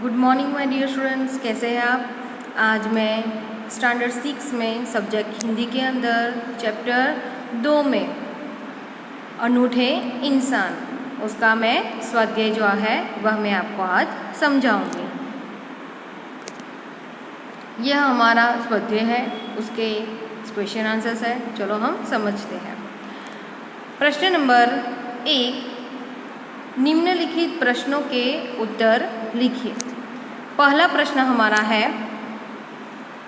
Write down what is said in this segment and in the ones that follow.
Good morning my dear students, कैसे हैं आप। आज मैं स्टैंडर्ड 6 में सब्जेक्ट हिंदी के अंदर चैप्टर 2 में अनूठे इंसान उसका मैं स्वाध्याय जो है वह मैं आपको आज समझाऊंगी। यह हमारा स्वाध्याय है, उसके क्वेश्चन आंसर्स है। चलो हम समझते हैं। प्रश्न नंबर 1, निम्नलिखित प्रश्नों के उत्तर लिखिए। पहला प्रश्न हमारा है,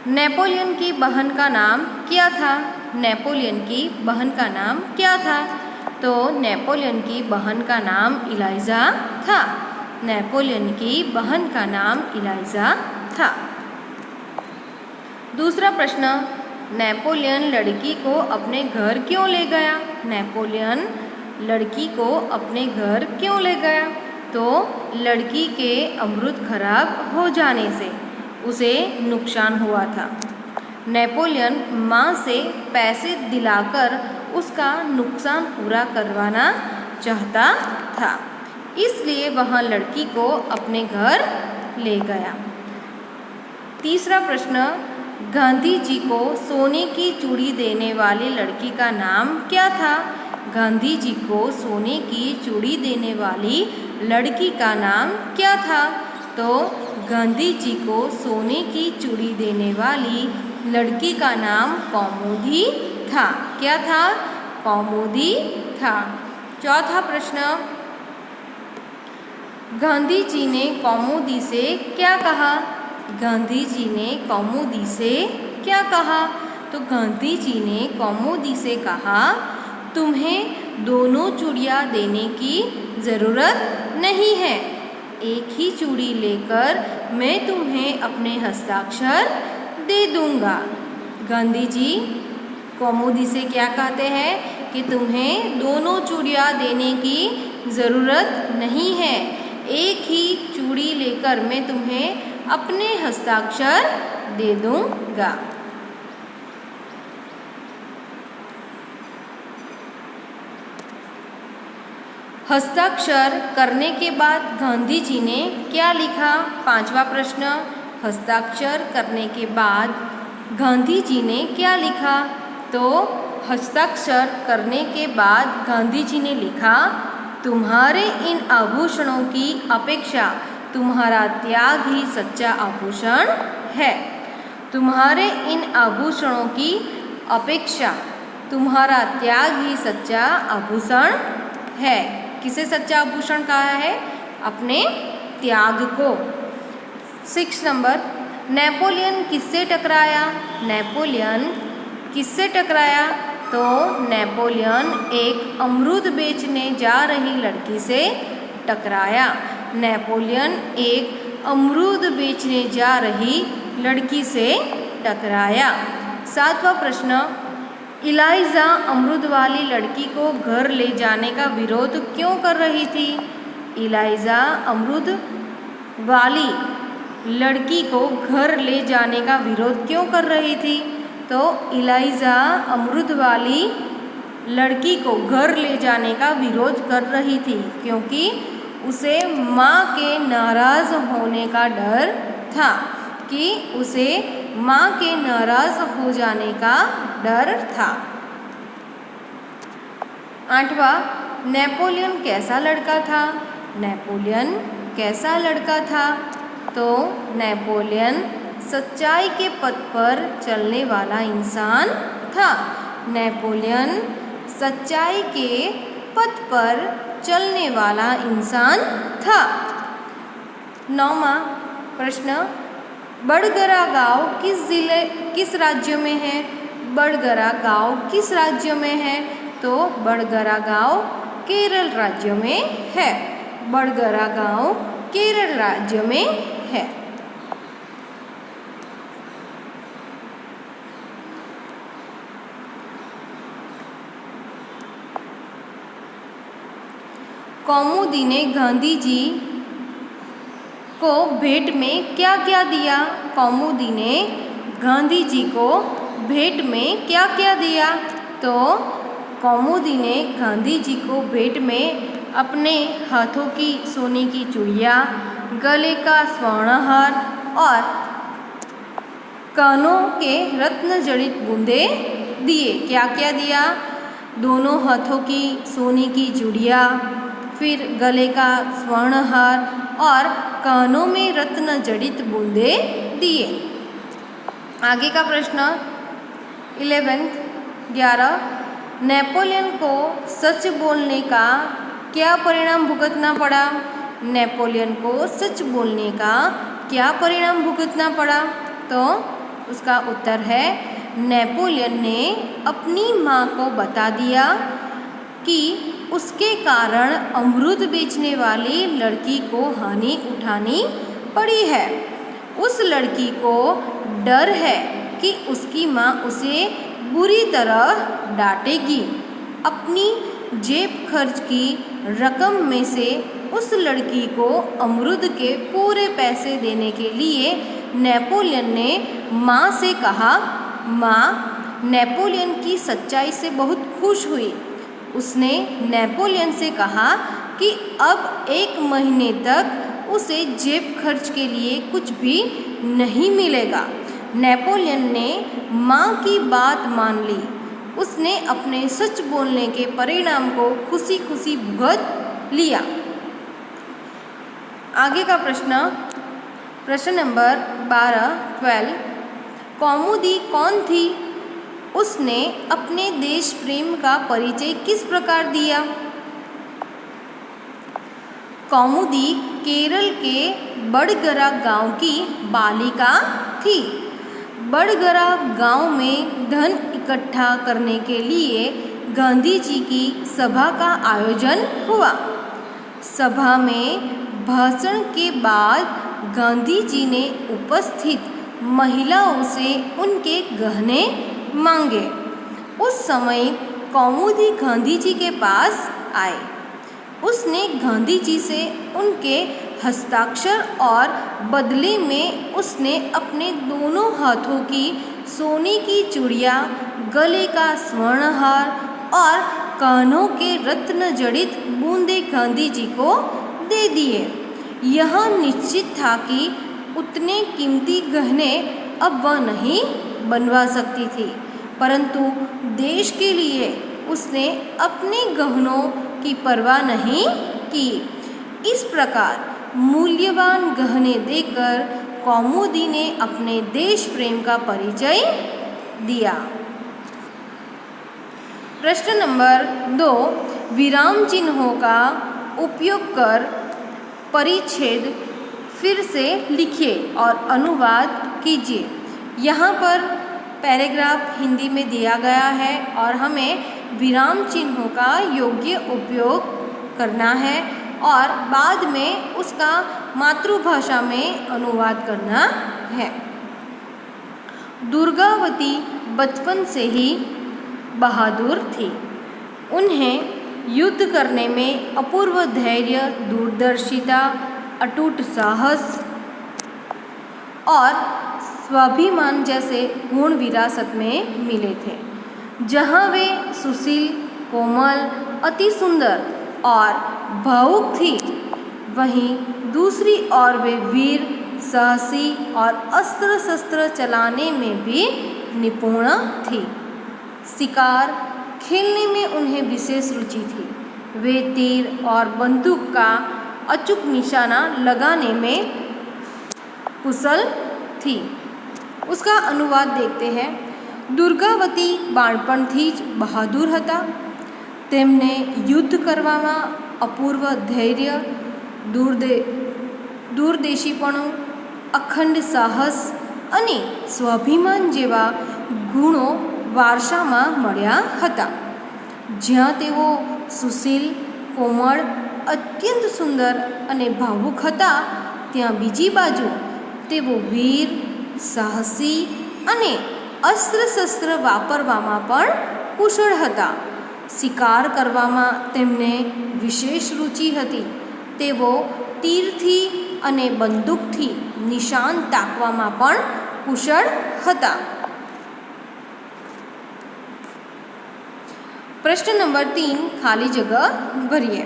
नेपोलियन की बहन का नाम क्या था। नेपोलियन की बहन का नाम क्या था। तो नेपोलियन की बहन का नाम इलाइजा था। नेपोलियन की बहन का नाम इलाइजा था। दूसरा प्रश्न, नेपोलियन लड़की को अपने घर क्यों ले गया। नेपोलियन लड़की को अपने घर क्यों ले गया। तो लड़की के अमृत खराब हो जाने से उसे नुकसान हुआ था। नेपोलियन माँ से पैसे दिलाकर उसका नुकसान पूरा करवाना चाहता था, इसलिए वह लड़की को अपने घर ले गया। तीसरा प्रश्न, गांधी जी को सोने की चूड़ी देने वाली लड़की का नाम क्या था। गांधी जी को सोने की चूड़ी देने वाली लड़की का नाम क्या था। तो गांधी जी को सोने की चूड़ी देने वाली लड़की का नाम कौमुदी था। क्या था। कौमुदी था। चौथा प्रश्न, गांधी जी ने कौमुदी से क्या कहा। गांधी जी ने कौमुदी से क्या कहा। तो गांधी जी ने कौमुदी से कहा, तुम्हें दोनों चूड़ियाँ देने की ज़रूरत नहीं है। एक ही चूड़ी लेकर मैं तुम्हें अपने हस्ताक्षर दे दूँगा। गांधी जी कौमुदी से क्या कहते हैं कि तुम्हें दोनों चूड़ियाँ देने की ज़रूरत नहीं है। एक ही चूड़ी लेकर मैं तुम्हें अपने हस्ताक्षर दे दूँगा। हस्ताक्षर करने के बाद गांधी जी ने क्या लिखा। पांचवा प्रश्न, हस्ताक्षर करने के बाद गांधी जी ने क्या लिखा। तो हस्ताक्षर करने के बाद गांधी जी ने लिखा, तुम्हारे इन आभूषणों की अपेक्षा तुम्हारा त्याग ही सच्चा आभूषण है। तुम्हारे इन आभूषणों की अपेक्षा तुम्हारा त्याग ही सच्चा आभूषण है। किसे सच्चा आभूषण कहा है। अपने त्याग को। 6 नंबर, नेपोलियन किससे टकराया। नेपोलियन किससे टकराया। तो नेपोलियन एक अमरूद बेचने जा रही लड़की से टकराया। नेपोलियन एक अमरूद बेचने जा रही लड़की से टकराया। 7वां प्रश्न, इलाइजा अमरूद वाली लड़की को घर ले जाने का विरोध क्यों कर रही थी। इलाइजा अमरूद वाली लड़की को घर ले जाने का विरोध क्यों कर रही थी। तो इलाइजा अमरूद वाली लड़की को घर ले जाने का विरोध कर रही थी क्योंकि उसे माँ के नाराज़ होने का डर था। कि उसे माँ के नाराज़ हो जाने का डर था। 8वां, नेपोलियन कैसा लड़का था। नेपोलियन कैसा लड़का था। तो नेपोलियन सच्चाई के पथ पर चलने वाला इंसान था। नेपोलियन सच्चाई के पथ पर चलने वाला इंसान था। 9वां प्रश्न, बड़गरा गांव किस राज्य में है। बड़गरा गांव किस राज्य में है। तो बड़गरा गांव केरल राज्य में है। बड़गरा गांव केरल राज्य में है। कौमुदी ने गांधी जी को भेंट में क्या क्या दिया। कौमुदी ने गांधी जी को भेंट में क्या क्या दिया। तो कौमुदी ने गांधी जी को भेंट में अपने हाथों की सोने की चूड़ियाँ, गले का स्वर्णहार और कानों के रत्न जड़ित बूंदे दिए। क्या क्या दिया? दोनों हाथों की सोने की चूड़ियाँ, फिर गले का स्वर्णहार और कानों में रत्न जड़ित बूंदे दिए। आगे का प्रश्न 11 नेपोलियन को सच बोलने का क्या परिणाम भुगतना पड़ा? नेपोलियन को सच बोलने का क्या परिणाम भुगतना पड़ा? तो उसका उत्तर है, नेपोलियन ने अपनी माँ को बता दिया कि उसके कारण अमरूद बेचने वाली लड़की को हानि उठानी पड़ी है। उस लड़की को डर है कि उसकी माँ उसे बुरी तरह डांटेगी। अपनी जेब खर्च की रकम में से उस लड़की को अमरूद के पूरे पैसे देने के लिए नेपोलियन ने माँ से कहा। माँ नेपोलियन की सच्चाई से बहुत खुश हुई। उसने नेपोलियन से कहा कि अब 1 महीने तक उसे जेब खर्च के लिए कुछ भी नहीं मिलेगा। नेपोलियन ने माँ की बात मान ली। उसने अपने सच बोलने के परिणाम को खुशी खुशी भुगत लिया। आगे का प्रश्न नंबर 12 कौमुदी कौन थी? उसने अपने देश प्रेम का परिचय किस प्रकार दिया? कौमुदी केरल के बड़गरा गांव की बालिका थी। बड़गरा गांव में धन इकट्ठा करने के लिए गांधी जी की सभा का आयोजन हुआ। सभा में भाषण के बाद गांधी जी ने उपस्थित महिलाओं से उनके गहने मांगे। उस समय कौमुदी गांधी जी के पास आए। उसने गांधी जी से उनके हस्ताक्षर और बदले में उसने अपने दोनों हाथों की सोने की चूड़ियाँ, गले का स्वर्णहार और कानों के रत्न जड़ित बूंदे गांधी जी को दे दिए। यह निश्चित था कि उतने कीमती गहने अब वह नहीं बनवा सकती थी, परंतु देश के लिए उसने अपने गहनों की परवाह नहीं की। इस प्रकार मूल्यवान गहने देकर कौमुदी ने अपने देश प्रेम का परिचय दिया। प्रश्न नंबर 2 विराम चिन्हों का उपयोग कर परिच्छेद फिर से लिखिए और अनुवाद कीजिए। यहाँ पर पैराग्राफ हिंदी में दिया गया है और हमें विराम चिन्हों का योग्य उपयोग करना है और बाद में उसका मातृभाषा में अनुवाद करना है। दुर्गावती बचपन से ही बहादुर थी। उन्हें युद्ध करने में अपूर्व धैर्य, दूरदर्शिता, अटूट साहस और स्वाभिमान जैसे गुण विरासत में मिले थे। जहाँ वे सुशील, कोमल, अति सुंदर और भावुक थी, वहीं दूसरी ओर वे वीर, साहसी और अस्त्र शस्त्र चलाने में भी निपुण थी। शिकार खेलने में उन्हें विशेष रुचि थी। वे तीर और बंदूक का अचूक निशाना लगाने में कुशल थी। उसका अनुवाद देखते हैं। દુર્ગાવતી બાળપણથી જ બહાદુર હતા. તેમને યુદ્ધ કરવામાં અપૂર્વ ધૈર્ય, દૂરદેશીપણું, અખંડ સાહસ અને સ્વાભિમાન જેવા ગુણો વારસામાં મળ્યા હતા. જ્યાં તેઓ સુશીલ, કોમળ, અત્યંત સુંદર અને ભાવુક હતા, ત્યાં બીજી બાજુ તેઓ વીર, સાહસી અને અસ્ત્ર શસ્ત્ર વાપરવામાં પણ કુશળ હતા. શિકાર કરવામાં તેમને વિશેષ રુચિ હતી. તેઓ તીરથી અને બંદૂકથી નિશાન તાકવામાં પણ કુશળ હતા. प्रश्न नंबर 3 खाली जगह भरिए.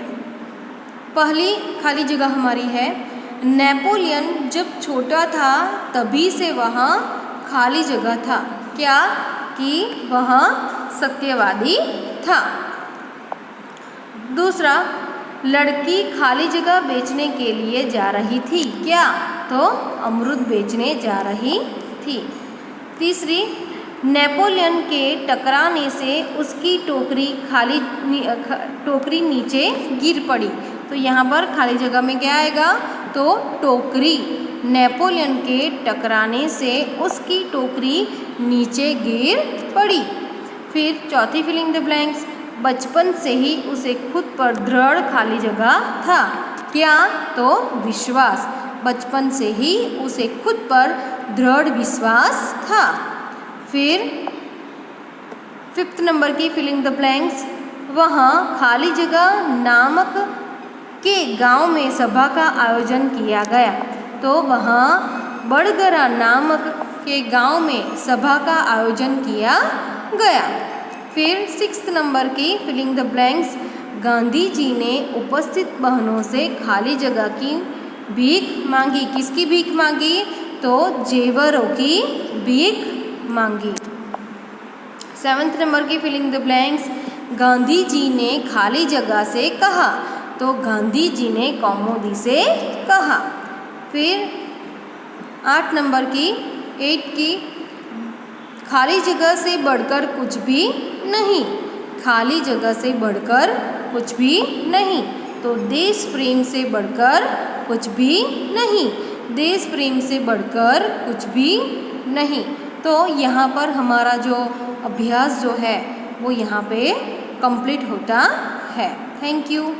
पहली खाली जगह हमारी है, नेपोलियन जब छोटा था तभी से वहाँ खाली जगह था। क्या? कि वह सत्यवादी था। दूसरा, लड़की खाली जगह बेचने के लिए जा रही थी। क्या? तो अमरूद बेचने जा रही थी। तीसरी, नेपोलियन के टकराने से उसकी टोकरी नीचे गिर पड़ी। तो यहाँ पर खाली जगह में क्या आएगा? तो टोकरी। नेपोलियन के टकराने से उसकी टोकरी नीचे गिर पड़ी। फिर चौथी फिलिंग द ब्लैंक्स, बचपन से ही उसे खुद पर दृढ़ खाली जगह था। क्या? तो विश्वास। बचपन से ही उसे खुद पर दृढ़ विश्वास था। फिर फिफ्थ नंबर की फिलिंग द ब्लैंक्स, वहाँ खाली जगह नामक के गांव में सभा का आयोजन किया गया। तो वहाँ बड़गरा नामक के गांव में सभा का आयोजन किया गया। फिर सिक्स्थ नंबर की filling the blanks, Gandhi ji ने उपस्थित बहनों से खाली जगह की भीख मांगी। किसकी भीख मांगी? तो जेवरों की भीख मांगी। सेवन्थ नंबर की filling the blanks, Gandhi ji ने खाली जगह से कहा। तो गांधी जी ने कौमुदी से कहा। फिर 8 नंबर की 8 की, खाली जगह से बढ़कर कुछ भी नहीं। खाली जगह से बढ़कर कुछ भी नहीं। तो देश प्रेम से बढ़कर कुछ भी नहीं। देश प्रेम से बढ़कर कुछ भी नहीं। तो यहाँ पर हमारा जो अभ्यास जो है वो यहाँ पे कंप्लीट होता है। Thank you.